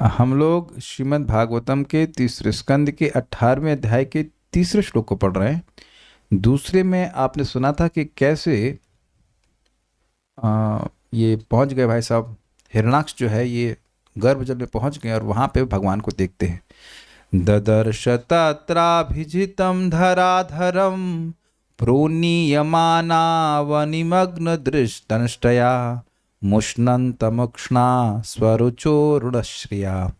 हम लोग श्रीमद् भागवतम के तीसरे स्कंद के 18वें अध्याय के तीसरे श्लोक को पढ़ रहे हैं। दूसरे में आपने सुना था कि कैसे ये पहुंच गए भाई साहब, हिरणाक्ष जो है ये गर्भजल में पहुंच गए और वहां पे भगवान को देखते हैं। ददर्श तत्राभिजितं धराधरं प्रोनीयमानावनिमग्न दृष्टनष्टया मुष्णन्तमक्ष्णा स्वरुचोरुणश्रिया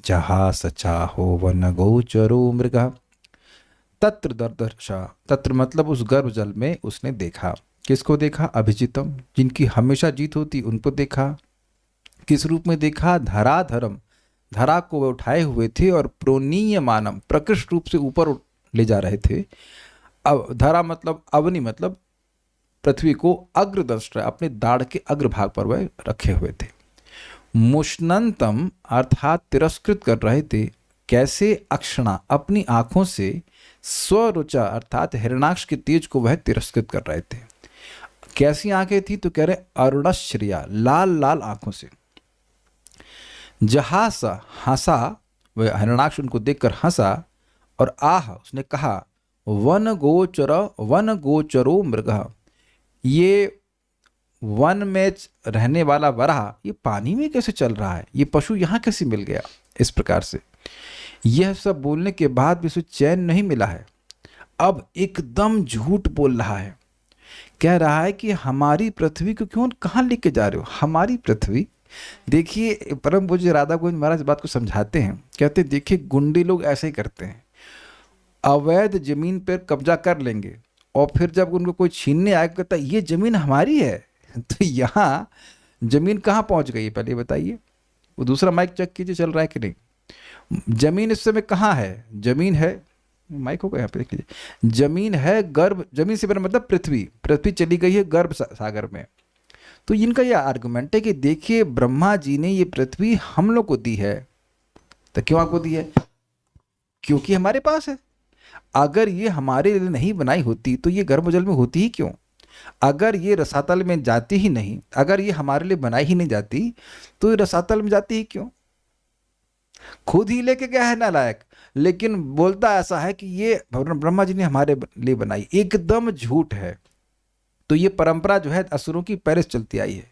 जहास चाहो वन गोचरो मृग। तत्र दर्दर्शा, तत्र मतलब उस गर्भ जल में उसने देखा। किसको देखा? अभिजितम, जिनकी हमेशा जीत होती उनको देखा। किस रूप में देखा? धराधरम, धरा को वे उठाए हुए थे और प्रोनीयमानम, प्रकृष्ट रूप से ऊपर ले जा रहे थे। अब धरा मतलब अवनी, मतलब पृथ्वी को अग्रदंष्ट, अपने दाढ़ के अग्रभाग पर वह रखे हुए थे। मुष्णंतम अर्थात तिरस्कृत कर रहे थे। कैसे? अक्षणा, अपनी आंखों से। स्वरुचा अर्थात हिरणाक्ष के तेज को वह तिरस्कृत कर रहे थे। कैसी आंखें थी? तो कह रहे अरुणश्रिया, लाल लाल आंखों से। जहासा, हंसा, वह हिरणाक्ष उनको देखकर हंसा। और आह, उसने कहा वन गोचरो मृग, ये वन में रहने वाला वराह ये पानी में कैसे चल रहा है, ये पशु यहाँ कैसे मिल गया। इस प्रकार से यह सब बोलने के बाद भी उसे चैन नहीं मिला है। अब एकदम झूठ बोल रहा है। कह रहा है कि हमारी पृथ्वी को क्यों कहाँ लेके जा रहे हो? हमारी पृथ्वी देखिए, परम पूज्य राधा गोविंद महाराज बात को समझाते हैं। कहते हैं देखिए, गुंडे लोग ऐसे ही करते हैं, अवैध जमीन पर कब्जा कर लेंगे और फिर जब उनको कोई छीनने आएगा कहता ये जमीन हमारी है। तो यहाँ जमीन कहाँ पहुँच गई है पहले बताइए। वो दूसरा माइक चेक कीजिए चल रहा है कि नहीं। जमीन इस समय कहाँ है? जमीन है, माइक होगा यहाँ पे देख लीजिए। जमीन है गर्भ, जमीन से मतलब पृथ्वी, पृथ्वी चली गई है गर्भ सागर में। तो इनका यह आर्गुमेंट है कि देखिए, ब्रह्मा जी ने ये पृथ्वी हम लोग को दी है। तो क्यों आपको दी है? क्योंकि हमारे पास है। अगर ये हमारे लिए नहीं बनाई होती तो ये गर्भजल में होती ही क्यों? अगर ये रसातल में जाती ही नहीं, अगर ये हमारे लिए बनाई ही नहीं जाती तो ये रसातल में जाती ही क्यों? खुद ही लेके गया है नालायक, लेकिन बोलता ऐसा है कि ये ब्रह्मा जी ने हमारे लिए बनाई। एकदम झूठ है। तो ये परंपरा जो है असुरों की पहले से चलती आई है।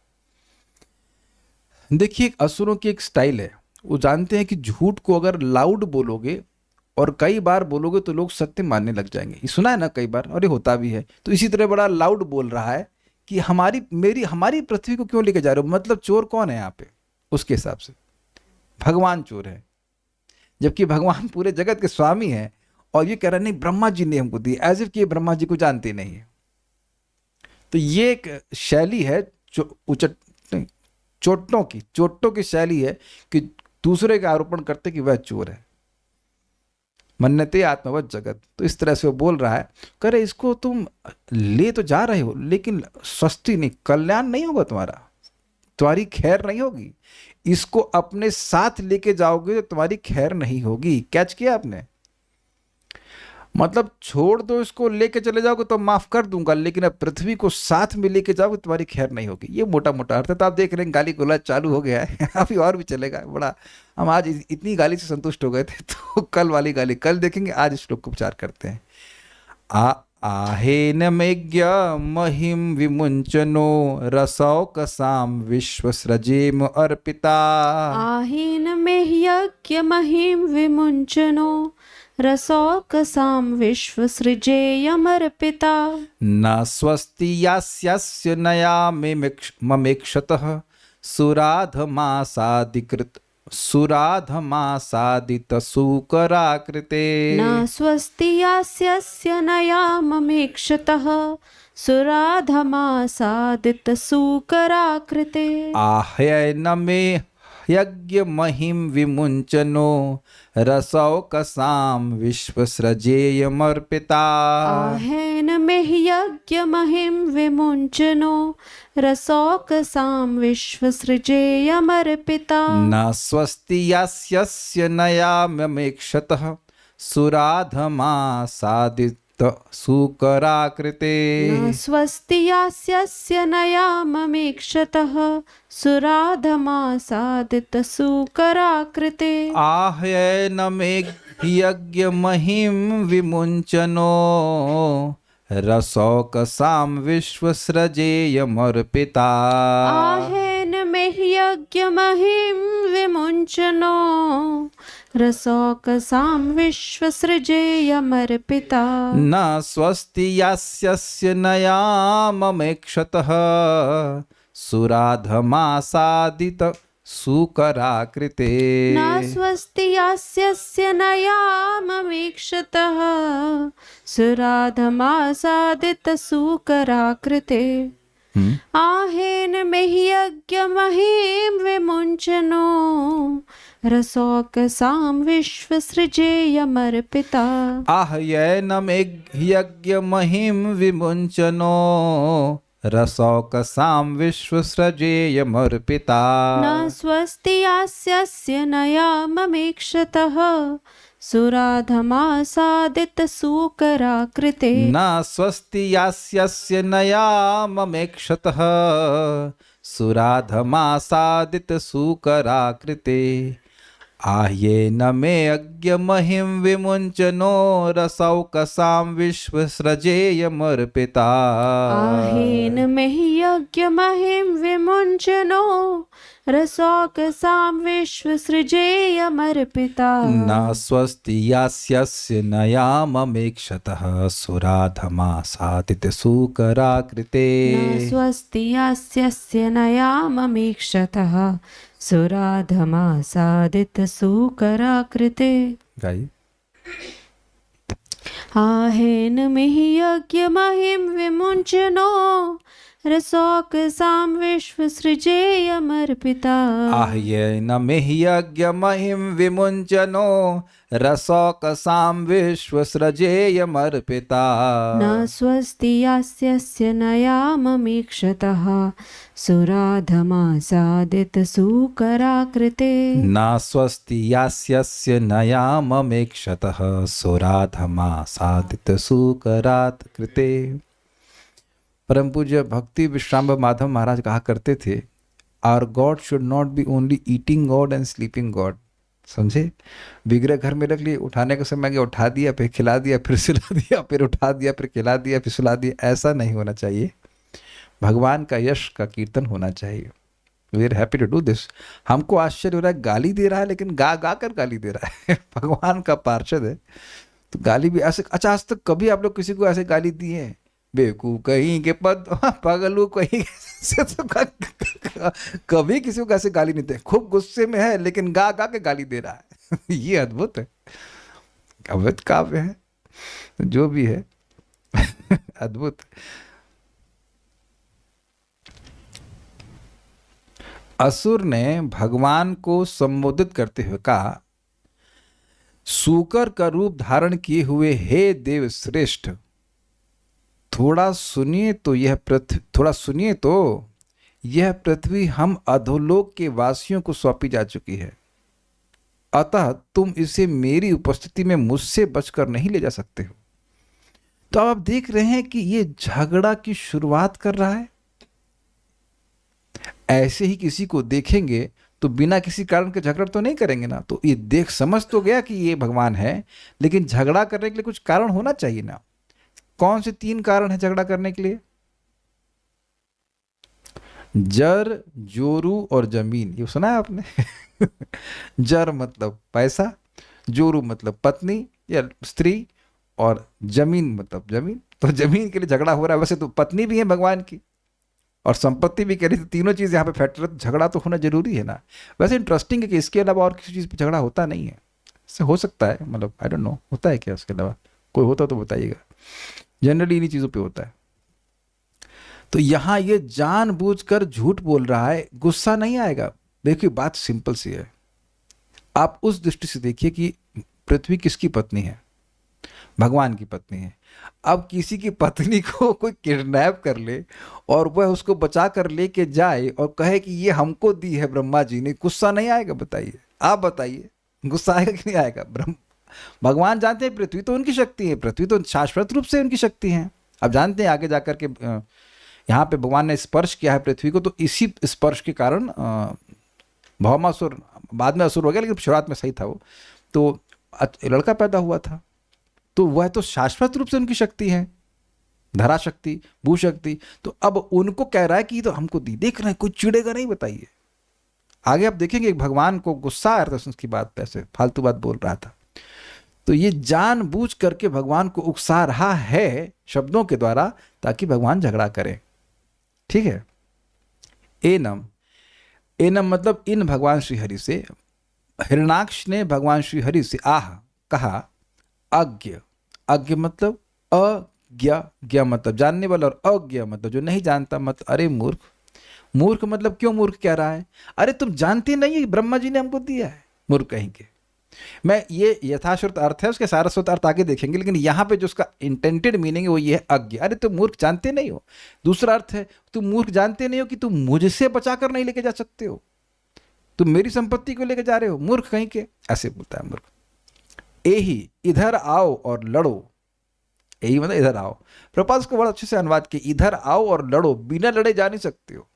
देखिए, असुरों की एक स्टाइल है, वो जानते हैं कि झूठ को अगर लाउड बोलोगे और कई बार बोलोगे तो लोग सत्य मानने लग जाएंगे। ये सुना है ना कई बार, और ये होता भी है। तो इसी तरह बड़ा लाउड बोल रहा है कि हमारी पृथ्वी को क्यों लेके जा रहे हो। मतलब चोर कौन है यहाँ पे? उसके हिसाब से भगवान चोर है, जबकि भगवान पूरे जगत के स्वामी हैं। और ये कह रहे नहीं ब्रह्मा जी ने हमको दी, एज इफ कि ब्रह्मा जी को जानते नहीं है। तो ये एक शैली है चोटों की शैली है कि दूसरे का आरोपण करते कि वह चोर है। मन्नते आत्मवत जगत। तो इस तरह से वो बोल रहा है, कह रहे इसको तुम ले तो जा रहे हो लेकिन स्वस्ति नहीं, कल्याण नहीं होगा तुम्हारा, तुम्हारी खैर नहीं होगी। इसको अपने साथ लेके जाओगे तो तुम्हारी खैर नहीं होगी। कैच किया आपने? मतलब छोड़ दो, इसको लेके चले जाओगे तो माफ कर दूंगा, लेकिन अब पृथ्वी को साथ में लेके जाओगे तुम्हारी खैर नहीं होगी। ये मोटा मोटा अर्थ है। तो आप देख रहे हैं गाली गोला चालू हो गया है। अभी और भी चलेगा। बड़ा हम आज इतनी गाली से संतुष्ट हो गए थे तो कल वाली गाली कल देखेंगे, आज इस श्लोक को उपचार करते हैं। आहेन मेज्ञ महिम विमुंचनो रसौकसाम विश्वसृजेम अर्पिता। आहेन मेह्यज्ञ महिं विमुञ्चनो रसौकसां विश्वसृजेयमर्पिता। न स्वस्ति यास्यस्य नया ममेक्षतः सुराधमासादित सूकराकृते। न स्वस्ति यास्यस्य नयाममेक्षतः सुराधमासादितसूकराकृते। आहयन मे यज्ञ महिं विमुंचनो रसौकसां विश्वसृजेयमर्पिता। आहेन मेह्यज्ञ महिं विमुञ्चनो रसौकसां विश्वसृजेयमर्पिता। न स्वस्ति यास्यस्य नया ममेक्षतः सुराधमासादित सूकराकृते न स्वस्ति यास्यस्य न याममीक्षतः सुराधमासादितसूकराकृते आहयनमे यज्ञमहिं विमुञ्चनो रसौकसां विश्वसृजेयमर्पिता आहेन मेह्यज्ञमहिं विमुञ्चनो रसौकसां विश्वसृजेयमर्पिता न स्वस्ति यास्यस्य न याममेक्षतः सुराधमासादित सूकराकृते न स्वस्ति यास्यस्य न याममीक्षतः सुराधमासादितसूकराकृते आहेन मेह्यज्ञमहिं विमुञ्चनो रसौकसां विश्वसृजेयमर्पिता आहयनमेघ्यज्ञमहिं विमुञ्चनो रसौकसां विश्वसृजेयमर्पिता न स्वस्ति यास्यस्य न याममीक्षतः सुराधमासादितसूकराकृते न स्वस्ति यास्यस्य न याममेक्षतः सुराधमासादितसूकराकृते आह्येन मे यज्ञमहिं विमुञ्चनो रसौकसां विश्वसृजेयमर्पिता आहेन मेह्यज्ञमहिं विमुञ्चनो रसौकसां विश्वसृजेयमर्पिता न स्वस्ति यास्यस्य न याममेक्षतः सुराधमासादितसूकराकृते न स्वस्ति यास्यस्य न याममीक्षतः सुराधमासादितसूकराकृते गाइए आहेन मेह्यज्ञमहिं विमुञ्चनो रसौकसां विश्वसृजेयमर्पिता आहयेन मेह्यज्ञमहिं विमुञ्चनो रसौकसां विश्वसृजेयमर्पिता न स्वस्ति यास्यस्य न याममीक्षतः सुराधमासादितसूकराकृते न स्वस्ति यास्यस्य न याममेक्षतः सुराधमासादितसूकराकृते। परम पूज्य भक्ति विश्राम्भ माधव महाराज कहा करते थे, our god should not be only eating god and sleeping god. समझे? विग्रह घर में रख लिए, उठाने के समय उठा दिया, फिर खिला दिया, फिर सुला दिया, फिर उठा दिया, फिर खिला दिया, फिर सुला दिया। ऐसा नहीं होना चाहिए। भगवान का यश का कीर्तन होना चाहिए। We are happy to do this. हमको आश्चर्य हो रहा है, गाली दे रहा है लेकिन गा गा कर गाली दे रहा है। भगवान का पार्षद है तो गाली भी ऐसे। अच्छा, आज तक कभी आप लोग किसी को ऐसे गाली दी है? बेवकूफ कहीं के पद पागलू कहीं से तो कभी किसी को ऐसे गाली नहीं दे। खूब गुस्से में है लेकिन गा गा के गाली दे रहा है। ये अद्भुत है, अद्भुत काव्य है, जो भी है अद्भुत। असुर ने भगवान को संबोधित करते हुए कहा, सूकर का रूप धारण किए हुए हे देव श्रेष्ठ, थोड़ा सुनिए तो यह पृथ्वी हम अधोलोक के वासियों को सौंपी जा चुकी है, अतः तुम इसे मेरी उपस्थिति में मुझसे बचकर नहीं ले जा सकते हो। तो अब आप देख रहे हैं कि ये झगड़ा की शुरुआत कर रहा है। ऐसे ही किसी को देखेंगे तो बिना किसी कारण के झगड़ा तो नहीं करेंगे ना। तो ये देख समझ तो गया कि ये भगवान है, लेकिन झगड़ा करने के लिए कुछ कारण होना चाहिए ना। कौन से 3 कारण है झगड़ा करने के लिए? जर, जोरू और जमीन। ये सुना है आपने? जर मतलब पैसा, जोरू मतलब पत्नी या स्त्री, और जमीन मतलब जमीन। तो जमीन के लिए झगड़ा हो रहा है। वैसे तो पत्नी भी है भगवान की और संपत्ति भी कह रही थी। तीनों चीज यहाँ पे फैक्टर, झगड़ा तो होना जरूरी है ना। वैसे इंटरेस्टिंग है कि इसके अलावा और किसी चीज पे झगड़ा होता नहीं है। इससे हो सकता है, मतलब आई डोंट नो, होता है क्या इसके अलावा? कोई होता तो बताइएगा। जनरली इन्हीं चीजों पे होता है। तो यहां ये जानबूझकर झूठ बोल रहा है, गुस्सा नहीं आएगा। देखिए बात सिंपल सी है। आप उस दृष्टि से देखिए कि पृथ्वी किसकी पत्नी है? भगवान की पत्नी है। अब किसी की पत्नी को कोई किडनैप कर ले और वह उसको बचा कर लेके जाए और कहे कि ये हमको दी है ब्रह्मा जी ने, गुस्सा नहीं आएगा? बताइए, आप बताइए, गुस्सा आएगा कि नहीं आएगा? भगवान जानते हैं पृथ्वी तो उनकी शक्ति है, पृथ्वी तो शाश्वत रूप से उनकी शक्ति है। अब जानते हैं आगे जाकर के यहाँ पे भगवान ने स्पर्श किया है पृथ्वी को, तो इसी स्पर्श के कारण भौमासुर, बाद में असुर हो गया लेकिन शुरुआत में सही था वो, तो लड़का पैदा हुआ था। तो वह तो शाश्वत रूप से उनकी शक्ति है, धरा शक्ति, भू शक्ति। तो अब उनको कह रहा है कि तो हमको दी, देख रहे हैं कोई चिड़ेगा नहीं, बताइए। आगे आप देखेंगे भगवान को गुस्सा आ रहा था उसकी बात पे, ऐसे फालतू बात बोल रहा था। तो ये जानबूझ करके भगवान को उकसा रहा है शब्दों के द्वारा, ताकि भगवान झगड़ा करें। ठीक है। एनम, एनम मतलब इन भगवान श्री हरि से, हिरणाक्ष ने भगवान श्री हरि से आह कहा, अज्ञ, अज्ञ मतलब अज्ञ, ज्ञ मतलब जानने वाला, और अज्ञ मतलब जो नहीं जानता, मतलब अरे मूर्ख। मूर्ख मतलब क्यों मूर्ख कह रहा है? अरे तुम जानते नहीं ब्रह्मा जी ने हमको दिया है, मूर्ख कहेंगे। मैं ये यथाश्रुत अर्थ है, उसके सारस्वत अर्थ आगे देखेंगे, लेकिन यहाँ पे जो उसका इंटेंटेड मीनिंग है वो ये है अज्ञ। अरे तुम मूर्ख जानते नहीं हो। दूसरा अर्थ है तुम मूर्ख जानते नहीं हो कि तुम मुझसे बचाकर नहीं लेके जा सकते हो, तुम मेरी संपत्ति को लेके जा रहे हो, मूर्ख कहीं के, ऐसे बोलता है मूर्ख। यही इधर आओ और लड़ो, यही मतलब इधर आओ। प्रपात को बड़ा अच्छे से अनुवाद किया, इधर आओ और लड़ो, बिना लड़े जा नहीं सकते हो।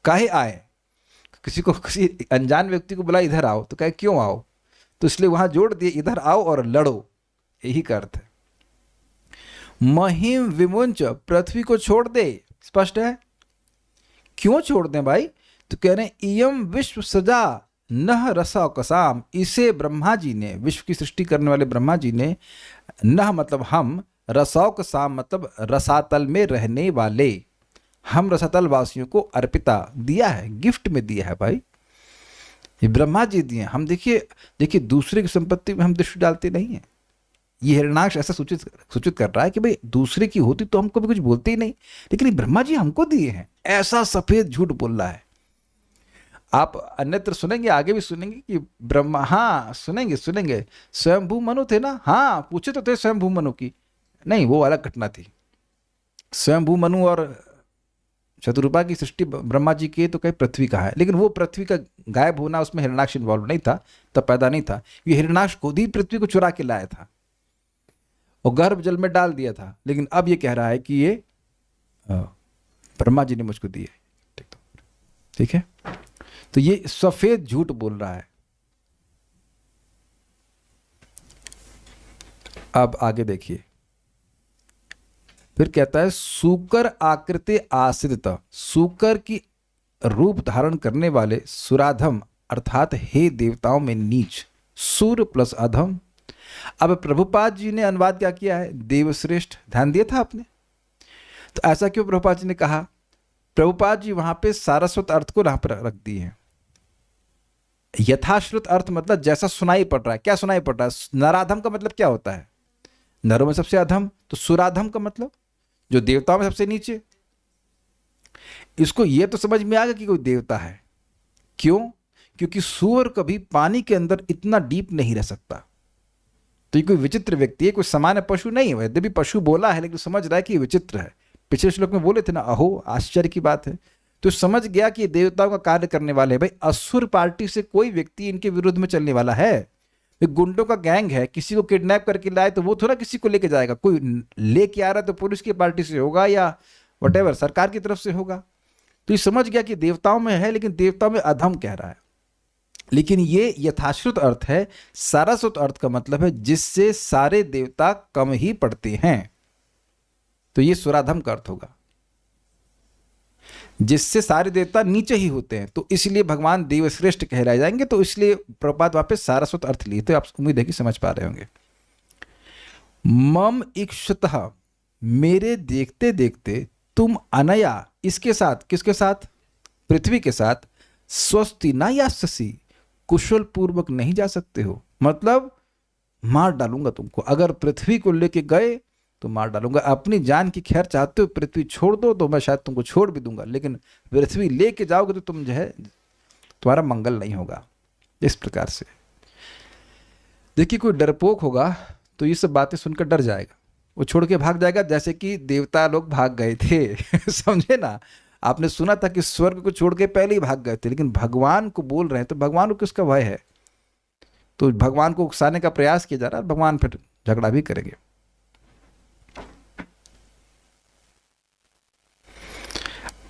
काहे आए? किसी को, किसी अनजान व्यक्ति को बोला इधर आओ तो कहे क्यों आओ, तो इसलिए वहां जोड़ दिए इधर आओ और लड़ो, यही का अर्थ है। महिम विमुंच, पृथ्वी को छोड़ दे, स्पष्ट है। क्यों छोड़ दें भाई? तो कह रहे हैं इयम विश्व सजा नह रसा कसाम, इसे ब्रह्मा जी ने, विश्व की सृष्टि करने वाले ब्रह्मा जी ने, नह मतलब हम, रसौक साम मतलब रसातल में रहने वाले, हम रसातल वासियों को अर्पिता दिया है, गिफ्ट में दिया है भाई, ये ब्रह्मा जी दिए। हम देखिए दूसरे की संपत्ति में हम दृष्टि डालते नहीं है। ये हिरणाक्ष ऐसा सूचित कर रहा है कि भाई दूसरे की होती तो हमको भी कुछ बोलते ही नहीं, लेकिन ये ब्रह्मा जी हमको दिए हैं, ऐसा सफेद झूठ बोल रहा है। आप अन्यत्र सुनेंगे, आगे भी सुनेंगे कि ब्रह्मा, हाँ सुनेंगे, स्वयंभू मनु थे ना, हाँ पूछे तो थे स्वयंभू मनु की, नहीं वो अलग घटना थी। स्वयंभू मनु और शतरूपा की सृष्टि ब्रह्मा जी की, तो कहीं पृथ्वी का है, लेकिन वो पृथ्वी का गायब होना, उसमें हिरणाक्ष इन्वॉल्व नहीं था, तब पैदा नहीं था। ये हिरणाक्ष खुद ही पृथ्वी को चुरा के लाया था और गर्भ जल में डाल दिया था, लेकिन अब ये कह रहा है कि ये ब्रह्मा जी ने मुझको दी है। ठीक है, तो ये सफेद झूठ बोल रहा है। अब आगे देखिए, फिर कहता है सूकर आकृति आश्रित, सूकर की रूप धारण करने वाले सुराधम अर्थात हे देवताओं में नीच, सूर प्लस अधम। अब प्रभुपाद जी ने अनुवाद क्या किया है, देवश्रेष्ठ, ध्यान दिया था आपने? तो ऐसा क्यों प्रभुपाद जी ने कहा? प्रभुपाद जी वहां पे सारस्वत अर्थ को यहां पर रख दिए हैं। यथाश्रुत अर्थ मतलब जैसा सुनाई पड़ रहा है। क्या सुनाई पड़ रहा है? नराधम का मतलब क्या होता है? नरों में सबसे अधम। तो सुराधम का मतलब जो देवताओं में सबसे नीचे। इसको यह तो समझ में आ गया कि कोई देवता है। क्यों? क्योंकि सूअर कभी पानी के अंदर इतना डीप नहीं रह सकता। तो ये कोई विचित्र व्यक्ति है, कोई सामान्य पशु नहीं है। यद्यपि पशु बोला है लेकिन समझ रहा है कि ये विचित्र है। पिछले श्लोक में बोले थे ना, अहो आश्चर्य की बात है। तो समझ गया कि ये देवताओं का कार्य करने वाले हैं। भाई असुर पार्टी से कोई व्यक्ति इनके विरुद्ध में चलने वाला है। गुंडों का गैंग है, किसी को किडनैप करके लाए तो वो थोड़ा किसी को लेके जाएगा। कोई लेके आ रहा है तो पुलिस की पार्टी से होगा या वटेवर सरकार की तरफ से होगा। तो ये समझ गया कि देवताओं में है, लेकिन देवताओं में अधम कह रहा है। लेकिन ये यथाश्रुत अर्थ है। सारस्वत अर्थ का मतलब है जिससे सारे देवता कम ही पड़ते हैं। तो ये सुराधम का अर्थ होगा, जिससे सारे देवता नीचे ही होते हैं। तो इसलिए भगवान देवश्रेष्ठ कहलाए जाएंगे। तो इसलिए प्रपात वापस सारस्वत अर्थ लिए। तो आप उम्मीद है कि समझ पा रहे होंगे। मम इक्षतः, मेरे देखते देखते तुम अनया, इसके साथ, किसके साथ? पृथ्वी के साथ, स्वस्ति न यास्यसि, कुशल पूर्वक नहीं जा सकते हो। मतलब मार डालूंगा तुमको। अगर पृथ्वी को लेके गए तो मार डालूंगा। अपनी जान की खैर चाहते हो, पृथ्वी छोड़ दो तो मैं शायद तुमको छोड़ भी दूंगा, लेकिन पृथ्वी लेके जाओगे तो तुम जो है तुम्हारा मंगल नहीं होगा। इस प्रकार से देखिए, कोई डरपोक होगा तो ये सब बातें सुनकर डर जाएगा, वो छोड़ के भाग जाएगा, जैसे कि देवता लोग भाग गए थे। समझे ना? आपने सुना था कि स्वर्ग को छोड़ के पहले ही भाग गए थे, लेकिन भगवान को बोल रहे हैं तो भगवान को किसका भय है? तो भगवान को उकसाने का प्रयास किया जा रहा है, भगवान फिर झगड़ा भी करेंगे।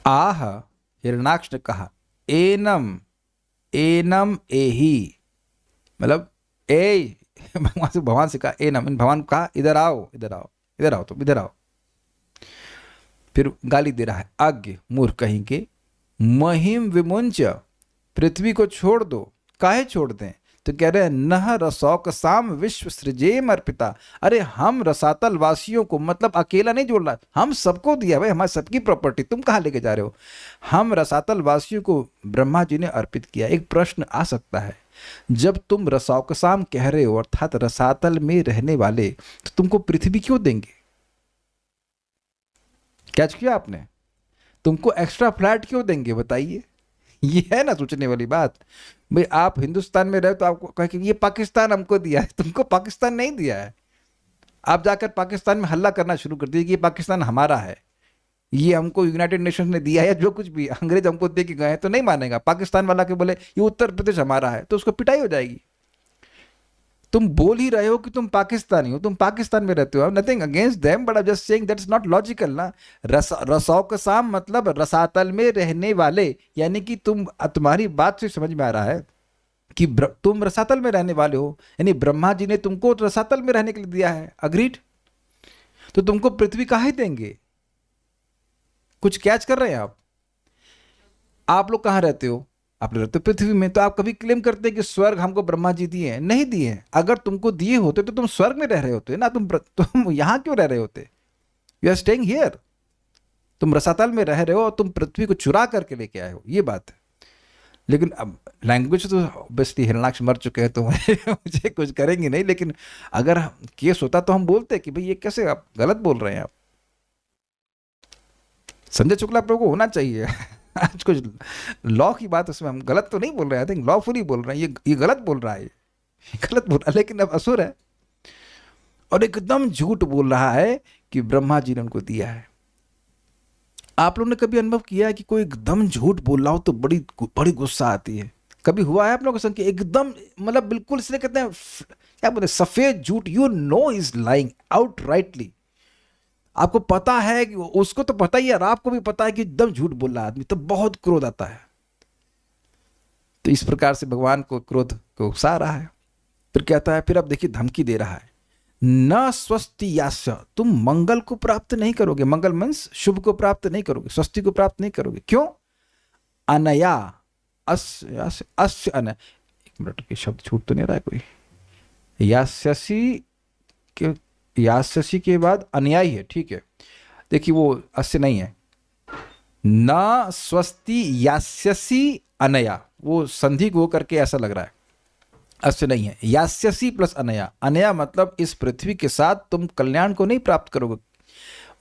आह, हिरण्याक्ष ने कहा, एनम एनम एही, मतलब ए भगवान से कहा एनम, भगवान को कहा इधर आओ इधर आओ इधर आओ, तुम इधर आओ। फिर गाली दे रहा है, आज्ञ मूर्ख कहीं के, महिम विमुंच, पृथ्वी को छोड़ दो। काहे छोड़ दें? तो कह रहे हैं नह रसौक साम विश्व सृजेम अर्पिता। अरे हम रसातल वासियों को, मतलब अकेला नहीं जोड़ रहा, हम सबको दिया भाई, हमारी सबकी प्रॉपर्टी, तुम कहाँ लेके जा रहे हो? हम रसातल वासियों को ब्रह्मा जी ने अर्पित किया। एक प्रश्न आ सकता है, जब तुम रसौकसाम कह रहे हो अर्थात रसातल में रहने वाले, तो तुमको पृथ्वी क्यों देंगे? कैच किया आपने? तुमको एक्स्ट्रा फ्लैट क्यों देंगे बताइए? ये है ना सोचने वाली बात। भाई आप हिंदुस्तान में रहे तो आपको कहे कि ये पाकिस्तान हमको दिया है, तुमको पाकिस्तान नहीं दिया है। आप जाकर पाकिस्तान में हल्ला करना शुरू कर दिए कि ये पाकिस्तान हमारा है, ये हमको यूनाइटेड नेशंस ने दिया है, या जो कुछ भी अंग्रेज हमको दे के गए हैं, तो नहीं मानेगा। पाकिस्तान वाला के बोले ये उत्तर प्रदेश हमारा है, तो उसको पिटाई हो जाएगी। तुम बोल ही रहे हो कि तुम पाकिस्तानी हो, तुम पाकिस्तान में रहते हो, nothing against them, but I just saying that's not logical ना। रसौकसाम मतलब रसातल में रहने वाले, यानी कि तुम्हारी बात से समझ में आ रहा है कि तुम रसातल में रहने वाले हो, यानी ब्रह्मा जी ने तुमको रसातल में रहने के लिए दिया है। अग्रीड? तो तुमको पृथ्वी काहे देंगे? कुछ कैच कर रहे हैं आप लोग कहाँ रहते हो? आप लोग रहते हो पृथ्वी में। तो आप कभी क्लेम करते हैं कि स्वर्ग हमको ब्रह्मा जी दिए हैं? नहीं दिए हैं। अगर तुमको दिए होते तो तुम स्वर्ग में रह रहे होते ना, तुम यहाँ क्यों रह रहे होते? You are staying here. तुम रसातल में रह रहे हो और तुम पृथ्वी को चुरा करके लेके आए हो, ये बात है। लेकिन अब लैंग्वेज तो ऑब्वियसली हिरण्याक्ष मर चुके हैं तो मुझे कुछ करेंगे नहीं, लेकिन अगर केस होता तो हम बोलते कि भाई ये कैसे आप गलत बोल रहे हैं। आप संजय शुक्ला प्रभु को होना चाहिए आज कुछ लॉ की बात, उसमें हम गलत तो नहीं बोल रहे हैं, आई थिंक लॉफुली बोल रहे हैं। ये गलत बोल रहा है, ये गलत बोल रहा है, लेकिन अब असुर है और एकदम झूठ बोल रहा है कि ब्रह्मा जी ने उनको दिया है। आप लोगों ने कभी अनुभव किया है कि कोई एकदम झूठ बोल रहा हो तो बड़ी बड़ी गुस्सा आती है? कभी हुआ है आप लोगों के संग कि एकदम, मतलब बिल्कुल, इसलिए कहते हैं क्या बोलते हैं, सफेद झूठ, you know is lying out rightly. आपको पता है कि उसको तो पता ही है और आपको भी पता है कि एकदम झूठ बोल रहा है आदमी, तो बहुत क्रोध आता है। तो इस प्रकार से भगवान को क्रोध को उकसा रहा है। फिर कहता है, फिर अब देखिए धमकी दे रहा है, न स्वस्ति यास्य, तुम मंगल को प्राप्त नहीं करोगे। मंगल मीन्स शुभ को प्राप्त नहीं करोगे, स्वस्ति को प्राप्त नहीं करोगे। क्यों? अनया, अस्य अन, एक मिनट के शब्द छूट तो नहीं रहा है कोई? यास्यसी के बाद अन्यायी है, ठीक है। देखिए वो अस्य नहीं है, न स्वस्ति यास्यसी अनया, वो संधि को करके ऐसा लग रहा है, अस्य नहीं है। यास्यसी प्लस अनया, अनया मतलब इस पृथ्वी के साथ तुम कल्याण को नहीं प्राप्त करोगे।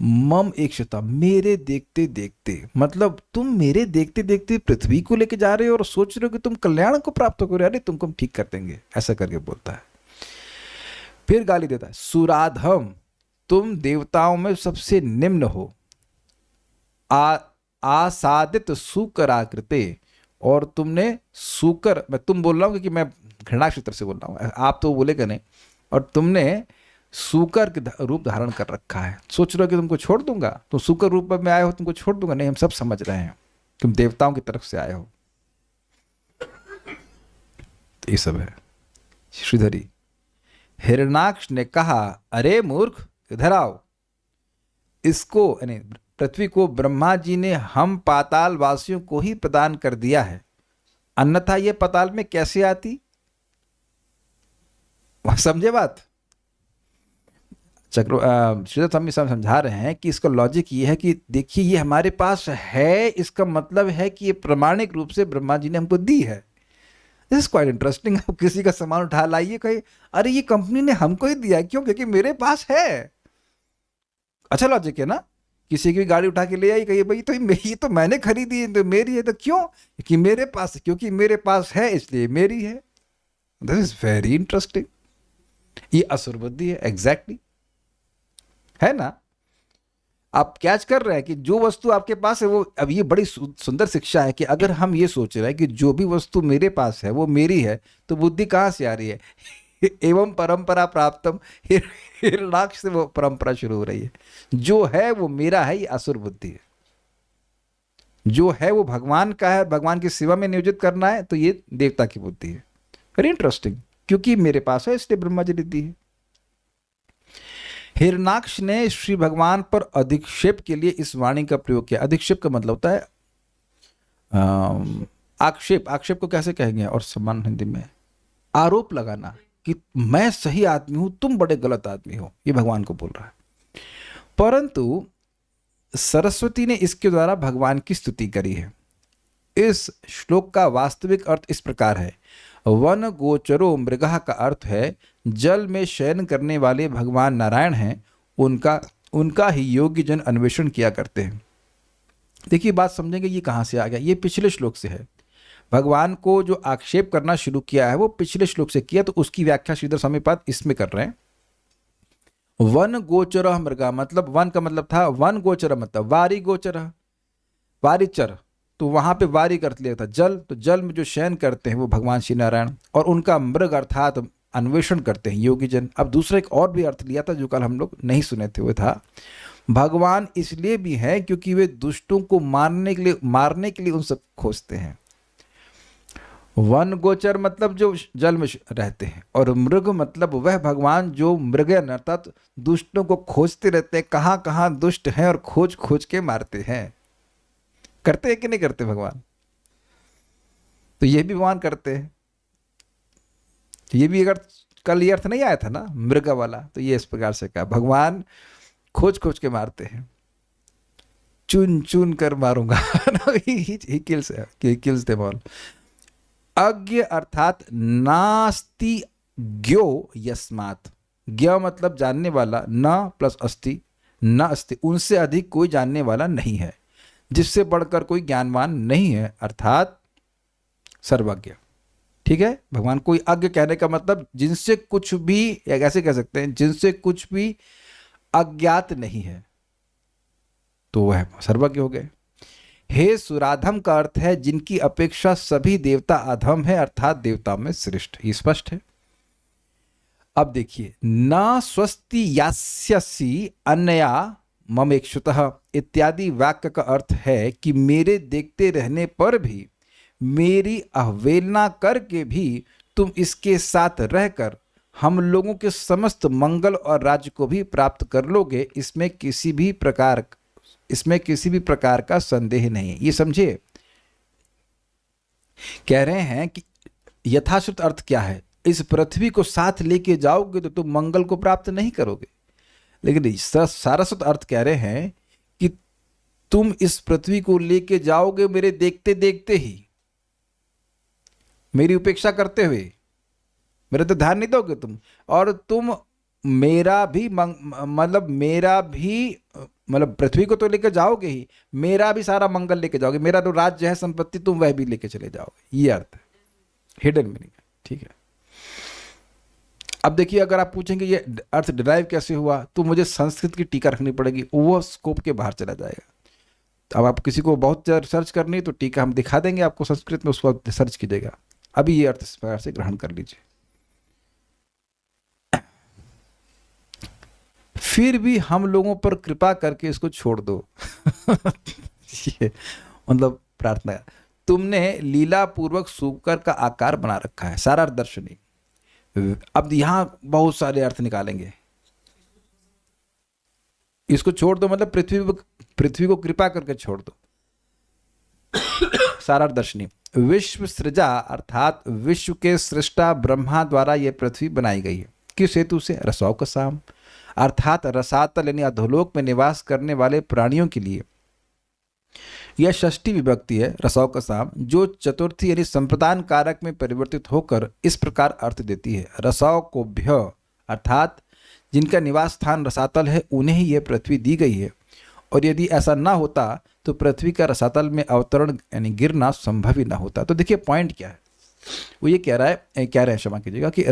मम एकशता, मेरे देखते देखते, मतलब तुम मेरे देखते देखते पृथ्वी को लेके जा रहे हो और सोच रहे हो कि तुम कल्याण को प्राप्त करोगे। अरे तुमको हम ठीक कर देंगे, ऐसा करके बोलता है। फिर गाली देता है, सुराधम, तुम देवताओं में सबसे निम्न हो। आसादित सुकराकृते, और तुमने सुकर, मैं तुम बोल रहा हूँ क्योंकि मैं घृणा क्षेत्र से बोल रहा हूँ, आप तो बोलेगा नहीं। और तुमने सुकर के रूप धारण कर रखा है। सोच रहे हो कि तुमको छोड़ दूंगा, तुम सुकर रूप में आए हो, तुमको छोड़ दूंगा? नहीं, हम सब समझ रहे हैं तुम देवताओं की तरफ से आए हो। तो ये सब है। श्रीधरी, हिरण्याक्ष ने कहा, अरे मूर्ख, इधर आओ। इसको, यानी पृथ्वी को ब्रह्मा जी ने हम पाताल वासियों को ही प्रदान कर दिया है, अन्यथा ये पाताल में कैसे आती? समझे बात? श्रीधर स्वामी समझा रहे हैं कि इसका लॉजिक ये है कि देखिए ये हमारे पास है, इसका मतलब है कि ये प्रमाणिक रूप से ब्रह्मा जी ने हमको दी है। This is quite interesting. आप किसी का सामान उठा लाइए, कहीं अरे ये कंपनी ने हमको ही दिया, क्यों? क्योंकि मेरे पास है। अच्छा लॉजिक है ना? किसी की गाड़ी उठा के ले आई, कहिए भाई तो ये तो मैंने खरीदी है, तो मेरी है। तो क्यों? कि मेरे पास, क्योंकि मेरे पास है इसलिए मेरी है। This is very interesting. ये असुर बुद्धि है, एग्जैक्टली, है ना? आप कैच कर रहे हैं कि जो वस्तु आपके पास है वो, अब ये बड़ी सुंदर शिक्षा है कि अगर हम ये सोच रहे हैं कि जो भी वस्तु मेरे पास है वो मेरी है, तो बुद्धि कहाँ से आ रही है? एवं परंपरा प्राप्तम, हिरणाक्ष से वो परंपरा शुरू हो रही है। जो है वो मेरा है, ये असुर बुद्धि है। जो है वो भगवान का है, भगवान की सेवा में नियोजित करना है, तो ये देवता की बुद्धि है। वेरी इंटरेस्टिंग, क्योंकि मेरे पास है इसलिए ब्रह्मा जी ने दी है। हिरणाक्ष ने श्री भगवान पर अधिक्षेप के लिए इस वाणी का प्रयोग किया। अधिक्षेप का मतलब होता है आक्षेप। आक्षेप को कैसे कहेंगे और समान हिंदी में? आरोप लगाना कि मैं सही आदमी हूं, तुम बड़े गलत आदमी हो, ये भगवान को बोल रहा है। परंतु सरस्वती ने इसके द्वारा भगवान की स्तुति करी है। इस श्लोक का वास्तविक अर्थ इस प्रकार है, वन गोचरो मृगः का अर्थ है जल में शयन करने वाले भगवान नारायण हैं, उनका ही योग्य जन अन्वेषण किया करते हैं। देखिए बात समझेंगे ये कहाँ से आ गया, ये पिछले श्लोक से है। भगवान को जो आक्षेप करना शुरू किया है वो पिछले श्लोक से किया, तो उसकी व्याख्या श्रीधर स्वामी पाद इसमें कर रहे हैं। वन गोचर मृगा, मतलब वन का मतलब था वन, गोचर मतलब वारी, गोचर वारीचर, तो वहां पे वारी कर लिया था जल, तो जल में जो शयन करते हैं वो भगवान श्री नारायण, और उनका मृग अर्थात अन्वेषण करते हैं योगी जन। अब दूसरा एक और भी अर्थ लिया था जो कल हम लोग नहीं सुने थे, वो था भगवान इसलिए भी है क्योंकि वे दुष्टों को मारने के लिए उन सब खोजते हैं। वन गोचर मतलब जो जल में रहते हैं, और मृग मतलब वह भगवान जो मृगन अर्थात दुष्टों को खोजते रहते हैं, कहाँ कहाँ दुष्ट हैं और खोज खोज के मारते हैं। करते हैं कि नहीं करते भगवान? तो ये भी भगवान करते हैं। तो ये भी अगर कल ये अर्थ नहीं आया था ना मृग वाला, तो ये इस प्रकार से कहा भगवान खोज खोज के मारते हैं, चुन चुन कर मारूंगा। He kills them all. अज्ञ अर्थात नास्ति ज्ञो यस्मात्, ज्ञ मतलब जानने वाला, न प्लस अस्ति, न अस्ति उनसे अधिक कोई जानने वाला नहीं है, जिससे बढ़कर कोई ज्ञानवान नहीं है, अर्थात सर्वज्ञ। ठीक है, भगवान कोई अज्ञ कहने का मतलब जिनसे कुछ भी, या ऐसे कह सकते हैं जिनसे कुछ भी अज्ञात नहीं है, तो वह सर्वज्ञ हो गए। हे सुराधम का अर्थ है जिनकी अपेक्षा सभी देवता अधम है, अर्थात देवता में श्रेष्ठ। ये स्पष्ट है। अब देखिए, न स्वस्ति यास्यसि अन्यया ममेक्षुतः इत्यादि वाक्य का अर्थ है कि मेरे देखते रहने पर भी, मेरी अवहेलना करके भी तुम इसके साथ रहकर हम लोगों के समस्त मंगल और राज्य को भी प्राप्त कर लोगे, इसमें किसी भी प्रकार का संदेह नहीं है। ये समझिए, कह रहे हैं कि यथाश्रुत अर्थ क्या है, इस पृथ्वी को साथ लेके जाओगे तो तुम मंगल को प्राप्त नहीं करोगे, लेकिन सारस्वत अर्थ कह रहे हैं कि तुम इस पृथ्वी को लेके जाओगे मेरे देखते देखते ही, मेरी उपेक्षा करते हुए, मेरे तो ध्यान नहीं दोगे तुम, और तुम मेरा भी मतलब पृथ्वी को तो लेकर जाओगे ही, मेरा भी सारा मंगल लेके जाओगे, मेरा जो राज्य है संपत्ति तुम वह भी लेके चले जाओगे। ये अर्थ है, हिडन मीनिंग है। ठीक है, अब देखिए, अगर आप पूछेंगे ये अर्थ डिराइव कैसे हुआ, तो मुझे संस्कृत की टीका रखनी पड़ेगी, वो स्कोप के बाहर चला जाएगा। अब आप किसी को बहुत सर्च करनी तो टीका हम दिखा देंगे आपको संस्कृत में, उसको सर्च कीजिएगा। अभी ये अर्थ इस प्रकार से ग्रहण कर लीजिए। फिर भी हम लोगों पर कृपा करके इसको छोड़ दो। ये मतलब प्रार्थना, तुमने लीला पूर्वक सूकर का आकार बना रखा है, सारा दर्शनी। अब यहां बहुत सारे अर्थ निकालेंगे। इसको छोड़ दो मतलब पृथ्वी को कृपा करके छोड़ दो। सारा दर्शनी, विश्व सृजा अर्थात विश्व के सृष्टा ब्रह्मा द्वारा यह पृथ्वी बनाई गई है। किस हेतु से? रसौकसाम अर्थात रसातल यानी अधोलोक में निवास करने वाले प्राणियों के लिए। यह षष्ठी विभक्ति है रसौकसाम, जो चतुर्थी यानी संप्रदान कारक में परिवर्तित होकर इस प्रकार अर्थ देती है, रसौ को भ्य अर्थात जिनका निवास स्थान रसातल है उन्हें ही यह पृथ्वी दी गई है, और यदि ऐसा ना होता तो पृथ्वी का रसातल में अवतरण यानी गिरना संभव ही ना होता। तो देखिए पॉइंट क्या है, वो ये कह रहे हैं, क्षमा कीजिएगा, कि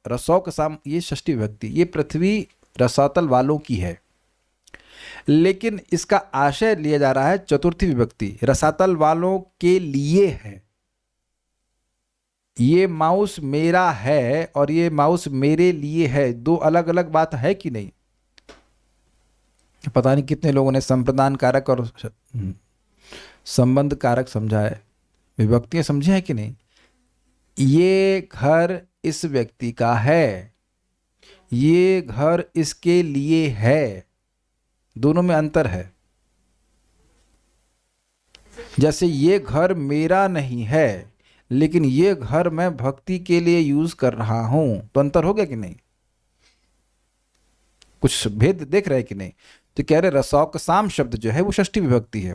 रसौकसाम ये षष्ठी विभक्ति, ये पृथ्वी रसातल वालों की है, लेकिन इसका आशय लिया जा रहा है चतुर्थी विभक्ति, रसातल वालों के लिए है। ये माउस मेरा है और ये माउस मेरे लिए है, दो अलग अलग बात है कि नहीं? पता नहीं कितने लोगों ने संप्रदान कारक और संबंध कारक समझा है, विभक्तियां समझी हैं कि नहीं? ये घर इस व्यक्ति का है, ये घर इसके लिए है, दोनों में अंतर है। जैसे ये घर मेरा नहीं है लेकिन ये घर मैं भक्ति के लिए यूज कर रहा हूं, तो अंतर हो गया कि नहीं? कुछ भेद देख रहे हैं कि नहीं? तो कह रहे रसौकसाम शब्द जो है वो षष्ठी विभक्ति है,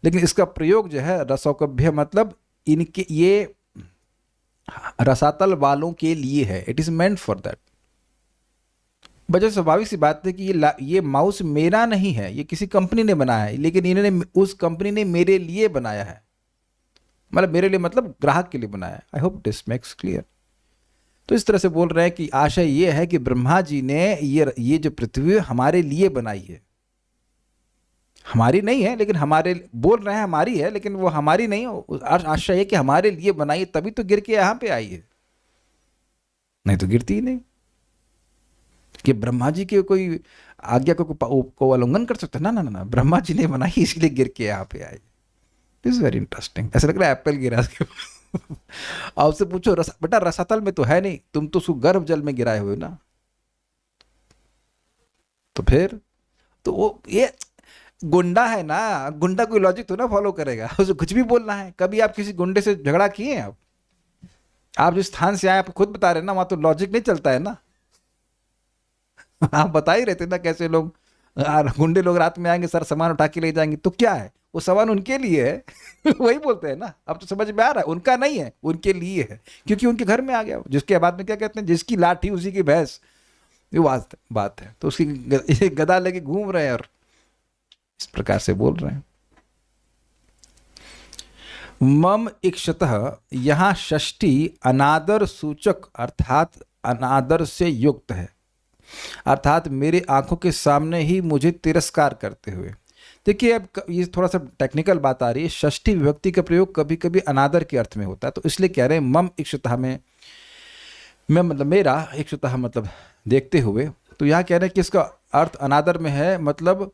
लेकिन इसका प्रयोग जो है रसौकभ्य मतलब इनके, ये रसातल वालों के लिए है, it is meant for that. वजह स्वाभाविक सी बात है कि ये माउस मेरा नहीं है, ये किसी कंपनी ने बनाया है, लेकिन इन्होंने, उस कंपनी ने मेरे लिए बनाया है, मतलब मेरे लिए मतलब ग्राहक के लिए बनाया है। I hope this makes clear. तो इस तरह से बोल रहे हैं कि आशय ये है कि ब्रह्मा जी ने ये जो पृथ्वी हमारे लिए बनाई है, हमारी नहीं है लेकिन हमारे, बोल रहे हैं हमारी है लेकिन वो हमारी नहीं है। आशय है कि हमारे लिए बनाई है, तभी तो गिर के यहां पे आई है, नहीं तो गिरती ही नहीं। कि ब्रह्मा जी के कोई आज्ञा को उल्लंघन कर सकते? ना ना ना, ब्रह्मा जी ने बनाई इसलिए गिर के यहाँ पे आई। This is very interesting. ऐसा लग रहा है एप्पल गिरा और उससे पूछो बेटा रसातल में तो है नहीं, तुम तो उसको गर्भ जल में गिराए हुए ना, तो फिर तो वो ये गुंडा है ना, गुंडा कोई लॉजिक तो ना फॉलो करेगा, उसे कुछ भी बोलना है। कभी आप किसी गुंडे से झगड़ा किए हैं? आप जिस स्थान से आए आप खुद बता रहे हैं ना, वहां तो लॉजिक नहीं चलता है ना। आप बता ही रहते ना कैसे लोग, गुंडे लोग रात में आएंगे, सर सामान उठा के ले जाएंगे, तो क्या है वो सामान उनके लिए है वही बोलते हैं ना। अब तो समझ में आ रहा है, उनका नहीं है, उनके लिए है, क्योंकि उनके घर में आ गया। जिसके बाद में क्या कहते हैं, जिसकी लाठी उसी की भैंस, ये बात है। तो उसकी गदा लेके घूम रहे हैं और इस प्रकार से बोल रहे हैं। मम इक्षतः, यहां षष्ठी अनादर सूचक अर्थात अनादर से युक्त है, अर्थात मेरे आंखों के सामने ही मुझे तिरस्कार करते हुए। देखिए अब ये थोड़ा सा टेक्निकल बात आ रही है। षष्ठी विभक्ति का प्रयोग कभी कभी अनादर के अर्थ में होता है, तो इसलिए कह रहे हैं मम इक्षतः में, मैं मतलब मेरा, इक्षतः मतलब देखते हुए। तो यहाँ कह रहे हैं कि इसका अर्थ अनादर में है, मतलब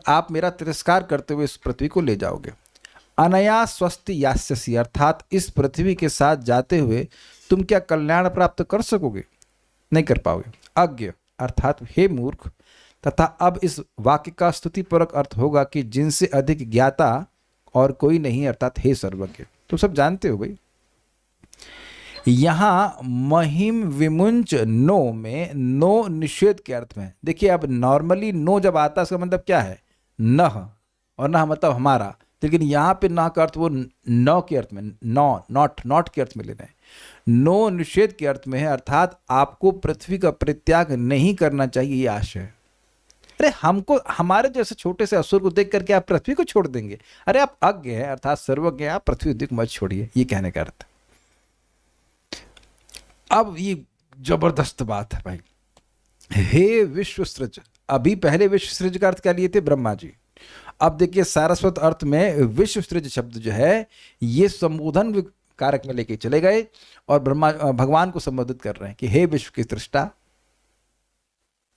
आप मेरा तिरस्कार करते हुए इस पृथ्वी को ले जाओगे। अनया स्वस्ति यास्यसि, अर्थात इस पृथ्वी के साथ जाते हुए तुम क्या कल्याण प्राप्त कर सकोगे? नहीं कर पाओगे। अज्ञ अर्थात हे मूर्ख, तथा अब इस वाक्य का स्तुतिपूर्वक अर्थ होगा कि जिनसे अधिक ज्ञाता और कोई नहीं, अर्थात हे सर्वज्ञ। तो सब जानते हो भाई। यहां महिम विमुंच नो में नो निषेध के अर्थ में। देखिए अब नॉर्मली नो जब आता है उसका मतलब क्या है? नह, और नह मतलब हमारा, लेकिन यहाँ पे ना का अर्थ वो नौ के अर्थ में, नॉ नॉट के अर्थ में ले रहे हैं। नो निषेध के अर्थ में है, अर्थात आपको पृथ्वी का परित्याग नहीं करना चाहिए, ये आशय है। अरे हमको, हमारे जैसे छोटे से असुर को देख करके आप पृथ्वी को छोड़ देंगे? अरे आप अज्ञ हैं अर्थात सर्वज्ञ हैं, आप पृथ्वी उद्योग मत छोड़िए, ये कहने का अर्थ। अब ये जबरदस्त बात है भाई। हे विश्व सृज, अभी पहले विश्व सृज का अर्थ क्या लिए थे? ब्रह्मा जी। अब देखिए सारस्वत अर्थ में विश्व सृज शब्द जो है ये संबोधन कारक में लेके चले गए और भगवान को संबोधित कर रहे हैं कि हे विश्व की सृष्टा।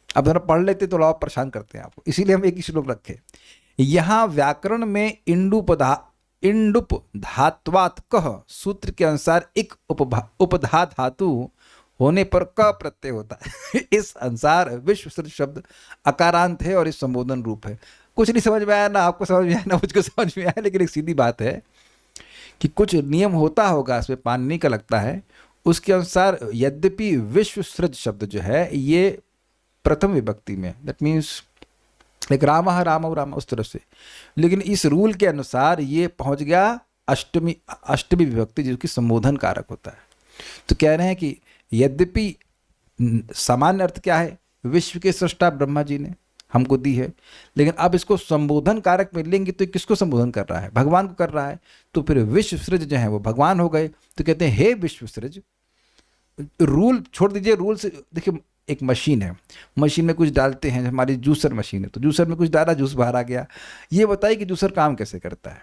अब जरा पढ़ लेते तो और परेशान करते हैं आपको, इसीलिए हम एक ही श्लोक रखे। यहां व्याकरण में इंडुप धात्वात कह सूत्र के अनुसार एक उपधा धातु होने पर क प्रत्यय होता है। इस अनुसार विश्व सृज शब्द अकारांत है और इस संबोधन रूप है। कुछ नहीं समझ में आया, ना आपको समझ में आया ना मुझको समझ में आया, लेकिन एक सीधी बात है कि कुछ नियम होता होगा, इसमें पाणिनि का लगता है। उसके अनुसार यद्यपि विश्व सृज शब्द जो है ये प्रथम विभक्ति में, दैट मीन्स एक राम उस तरह से, लेकिन इस रूल के अनुसार ये पहुंच गया अष्टमी विभक्ति, जिसकी संबोधन कारक होता है। तो कह रहे हैं कि यद्यपि सामान्य अर्थ क्या है, विश्व के सृष्टा ब्रह्मा जी ने हमको दी है, लेकिन अब इसको संबोधन कारक में लेंगे तो किसको संबोधन कर रहा है? भगवान को कर रहा है। तो फिर विश्व सृज जो है वो भगवान हो गए। तो कहते हैं हे विश्व सृज। रूल छोड़ दीजिए, रूल से देखिए एक मशीन है, मशीन में कुछ डालते हैं, हमारी जूसर मशीन है, तो जूसर में कुछ डाला, जूस बाहर आ गया। ये बताइए कि जूसर काम कैसे करता है?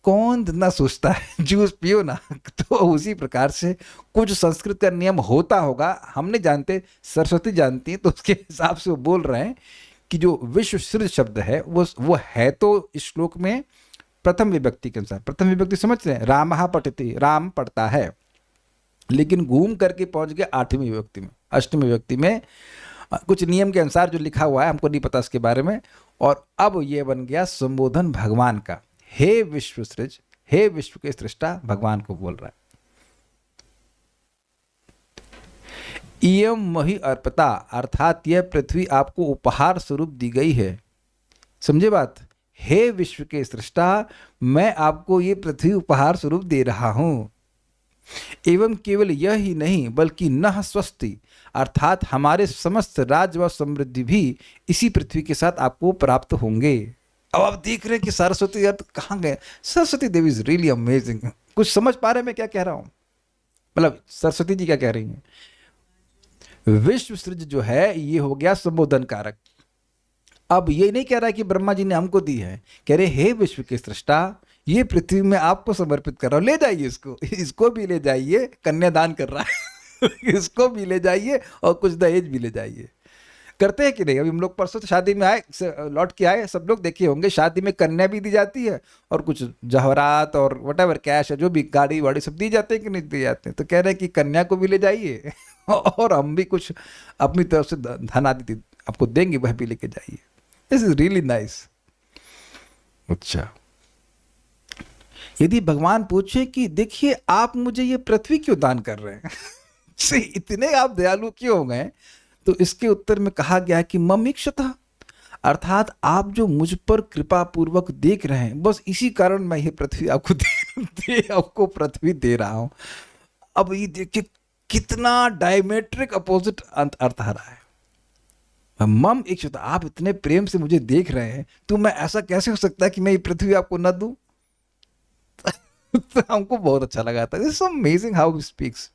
कौन इतना सोचता है, जूस पियो ना। तो उसी प्रकार से कुछ संस्कृत का नियम होता होगा, हम नहीं जानते, सरस्वती जानती है, तो उसके हिसाब से वो बोल रहे हैं कि जो विश्व सृज शब्द है वो है तो इस श्लोक में प्रथम विभक्ति के अनुसार। प्रथम विभक्ति समझ रहे हैं, रामः पठति, राम पढ़ता है, लेकिन घूम करके पहुंच गया आठवीं विभक्ति में, अष्टमी विभक्ति में, कुछ नियम के अनुसार जो लिखा हुआ है, हमको नहीं पता इसके बारे में। और अब ये बन गया संबोधन भगवान का, हे विश्व सृज, हे विश्व के सृष्टा, भगवान को बोल रहा है। इयम मही अर्पिता, अर्थात यह पृथ्वी आपको उपहार स्वरूप दी गई है। समझे बात? हे विश्व के सृष्टा, मैं आपको ये पृथ्वी उपहार स्वरूप दे रहा हूं। एवं केवल यह ही नहीं, बल्कि नः स्वस्ति, अर्थात हमारे समस्त राज्य व समृद्धि भी इसी पृथ्वी के साथ आपको प्राप्त होंगे। अब आप देख रहे हैं कि सरस्वती यार कहाँ गए? सरस्वती देवी इज रियली अमेजिंग। कुछ समझ पा रहे हैं मैं क्या कह रहा हूं? मतलब सरस्वती जी क्या कह रही हैं? विश्व सृज जो है ये हो गया संबोधन कारक। अब ये नहीं कह रहा है कि ब्रह्मा जी ने हमको दी है, कह रहे हे विश्व के सृष्टा, ये पृथ्वी में आपको समर्पित कर रहा हूं, ले जाइए इसको, इसको भी ले जाइए, कन्यादान कर रहा है। इसको भी ले जाइए और कुछ दहेज भी ले जाइए। करते हैं कि नहीं? अभी हम लोग परसों तो शादी में आए, लौट के आए, सब लोग देखे होंगे, शादी में कन्या भी दी जाती है और कुछ जवाहरात और वटेवर कैश है, जो भी गाड़ी वाड़ी सब दी जाते हैं कि नहीं दिए जाते हैं? तो कह रहे हैं कि कन्या को भी ले जाइए और हम भी कुछ अपनी तरफ से धन आदि आपको देंगे, वह भी लेके जाइए। This is really nice. अच्छा, यदि भगवान पूछे कि देखिए आप मुझे ये पृथ्वी क्यों दान कर रहे हैं, से इतने आप दयालु क्यों हो गए, तो इसके उत्तर में कहा गया है कि ममीक्षतः, अर्थात आप जो मुझ पर कृपा पूर्वक देख रहे हैं, बस इसी कारण मैं ये पृथ्वी आपको पृथ्वी दे रहा हूं। अब ये देखिए कितना डायमेट्रिक अपोजिट अर्थ आ रहा है। मम इक्षता, आप इतने प्रेम से मुझे देख रहे हैं, तो मैं ऐसा कैसे हो सकता है कि मैं ये पृथ्वी आपको न दूं? तो हमको बहुत अच्छा लगा था। This is amazing how he speaks.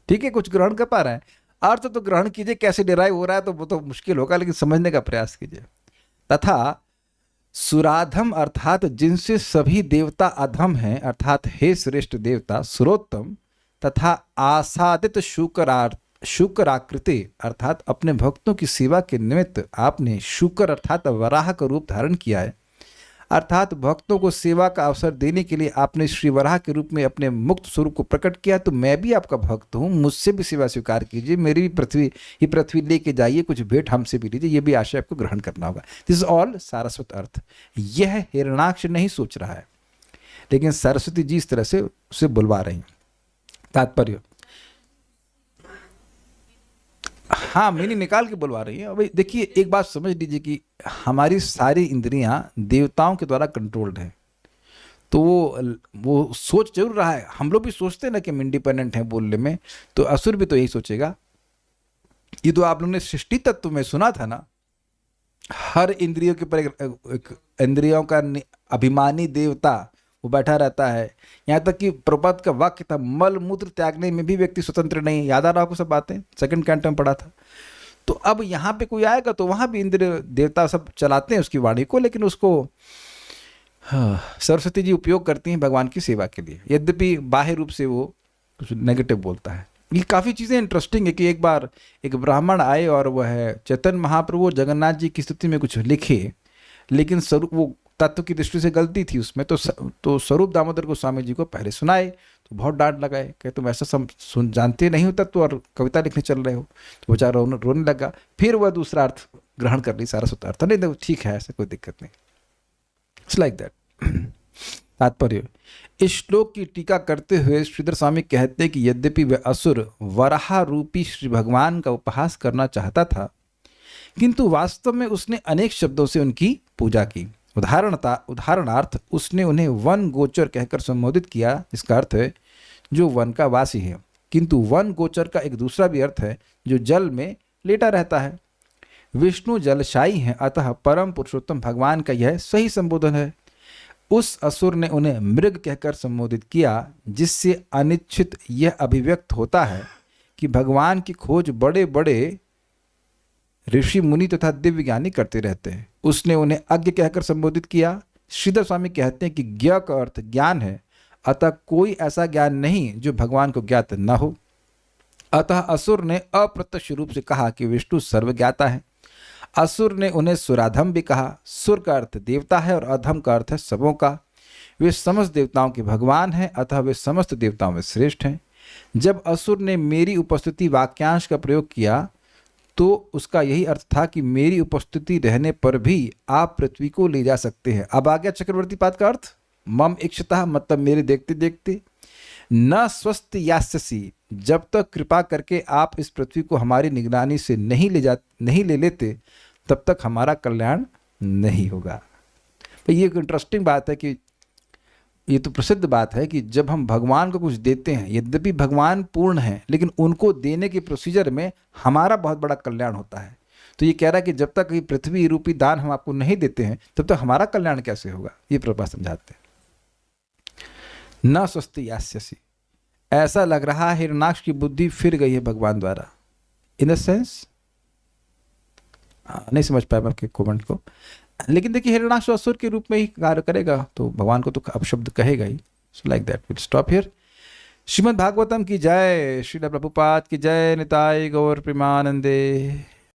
ठीक है, कुछ ग्रहण कर पा रहे हैं, अर्थ तो ग्रहण कीजिए, कैसे डिराइव हो रहा है तो वो तो मुश्किल होगा, लेकिन समझने का प्रयास कीजिए। तथा सुराधम, अर्थात जिनसे सभी देवता अधम हैं, अर्थात हे श्रेष्ठ देवता सुरोत्तम, तथा आसादित शुक्राकृति, अर्थात अपने भक्तों की सेवा के निमित्त आपने शुक्र अर्थात वराह का रूप धारण किया है, अर्थात भक्तों को सेवा का अवसर देने के लिए आपने श्री वराह के रूप में अपने मुक्त स्वरूप को प्रकट किया। तो मैं भी आपका भक्त हूँ, मुझसे भी सेवा स्वीकार कीजिए, मेरी भी ये पृथ्वी लेके जाइए, कुछ भेंट हमसे भी लीजिए, ये भी आशय आपको ग्रहण करना होगा। दिस इज ऑल सारस्वत अर्थ। यह हिरणाक्ष नहीं सोच रहा है, लेकिन सरस्वती जी इस तरह से उसे बुलवा रही हैं। तात्पर्य, हाँ, मीनिंग निकाल के बुलवा रही है। अभी देखिए एक बात समझ लीजिए कि हमारी सारी इंद्रियां देवताओं के द्वारा कंट्रोल्ड है, तो वो सोच जरूर रहा है। हम लोग भी सोचते हैं ना कि हम इंडिपेंडेंट हैं बोलने में, तो असुर भी तो यही सोचेगा। ये तो आप लोगों ने सृष्टि तत्व में सुना था ना, हर इंद्रियों के ऊपर एक इंद्रियों का अभिमानी देवता वो बैठा रहता है। यहाँ तक कि प्रपद का वाक्य था, मल मूत्र त्यागने में भी व्यक्ति स्वतंत्र नहीं। याद आ रहा आपको सब बातें, सेकंड कैंटो में पढ़ा था। तो अब यहाँ पे कोई आएगा तो वहाँ भी इंद्र देवता सब चलाते हैं उसकी वाणी को, लेकिन उसको सरस्वती जी उपयोग करती हैं भगवान की सेवा के लिए, यद्यपि बाह्य रूप से वो कुछ नेगेटिव बोलता है। ये काफ़ी चीज़ें इंटरेस्टिंग है कि एक बार एक ब्राह्मण आए और वह चैतन्य महाप्रभु जगन्नाथ जी की स्तुति में कुछ लिखे, लेकिन स्वरूप वो तत्व की दृष्टि से गलती थी उसमें, तो स्वरूप दामोदर गोस्वामी जी को पहले सुनाए, तो बहुत डांट लगाए कि तुम ऐसा सुन जानते नहीं हो तत्व और कविता लिखने चल रहे हो। तो बेचारा रोने लगा, फिर वह दूसरा अर्थ ग्रहण कर ली, सारस्वत अर्थ। नहीं ठीक है, ऐसा कोई दिक्कत नहीं, इट्स लाइक दैट। तात्पर्य, इस श्लोक की टीका करते हुए श्रीधर स्वामी कहते हैं कि यद्यपि वह असुर वराह रूपी श्री भगवान का उपहास करना चाहता था, किंतु वास्तव में उसने अनेक शब्दों से उनकी पूजा की। उदाहरणार्थ उसने उन्हें वन गोचर कहकर संबोधित किया, जिसका अर्थ है जो वन का वासी है, किंतु वन गोचर का एक दूसरा भी अर्थ है जो जल में लेटा रहता है। विष्णु जलशायी हैं, अतः परम पुरुषोत्तम भगवान का यह सही संबोधन है। उस असुर ने उन्हें मृग कहकर संबोधित किया, जिससे अनिच्छित यह अभिव्यक्त होता है कि भगवान की खोज बड़े बड़े ऋषि मुनि तथा दिव्य ज्ञानी करते रहते हैं। उसने उन्हें अज्ञ कहकर संबोधित किया। श्रीधर स्वामी कहते हैं कि ज्ञ का अर्थ ज्ञान है, अतः कोई ऐसा ज्ञान नहीं जो भगवान को ज्ञात न हो। अतः असुर ने अप्रत्यक्ष रूप से कहा कि विष्णु सर्वज्ञाता है। असुर ने उन्हें सुराधम भी कहा। सुर का अर्थ देवता है और अधम का अर्थ है सबों का। वे समस्त देवताओं के भगवान हैं, अतः वे समस्त देवताओं में श्रेष्ठ हैं। जब असुर ने मेरी उपस्थिति वाक्यांश का प्रयोग किया तो उसका यही अर्थ था कि मेरी उपस्थिति रहने पर भी आप पृथ्वी को ले जा सकते हैं। अब आ गया चक्रवर्ती पाद का अर्थ। मम इक्षतः मतलब मेरे देखते देखते, न स्वस्थ यास्यसि जब तक कृपा करके आप इस पृथ्वी को हमारी निगरानी से नहीं ले लेते तब तक हमारा कल्याण नहीं होगा। तो ये एक इंटरेस्टिंग बात है कि ये तो प्रसिद्ध बात है कि जब हम भगवान को कुछ देते हैं, यद्यपि भगवान पूर्ण है, लेकिन उनको देने के प्रोसीजर में हमारा बहुत बड़ा कल्याण होता है। तो ये कह रहा है कि जब तक ये पृथ्वी रूपी दान हम आपको नहीं देते हैं तब तक हमारा कल्याण कैसे होगा, ये प्रभुपाद समझाते हैं। न स्वस्ति यास्यसि, ऐसा लग रहा है हिरण्याक्ष की बुद्धि फिर गई है भगवान द्वारा। इन द सेंस नहीं समझ पाया मैं आपके कमेंट को, लेकिन देखिए हिरण्याक्ष असुर के रूप में ही कार्य करेगा तो भगवान को तो अपशब्द कहेगा ही। So like that will stop here. Srimad Bhagavatam की जय, श्रील प्रभुपाद की जय, निताय गौर प्रेमानंदे।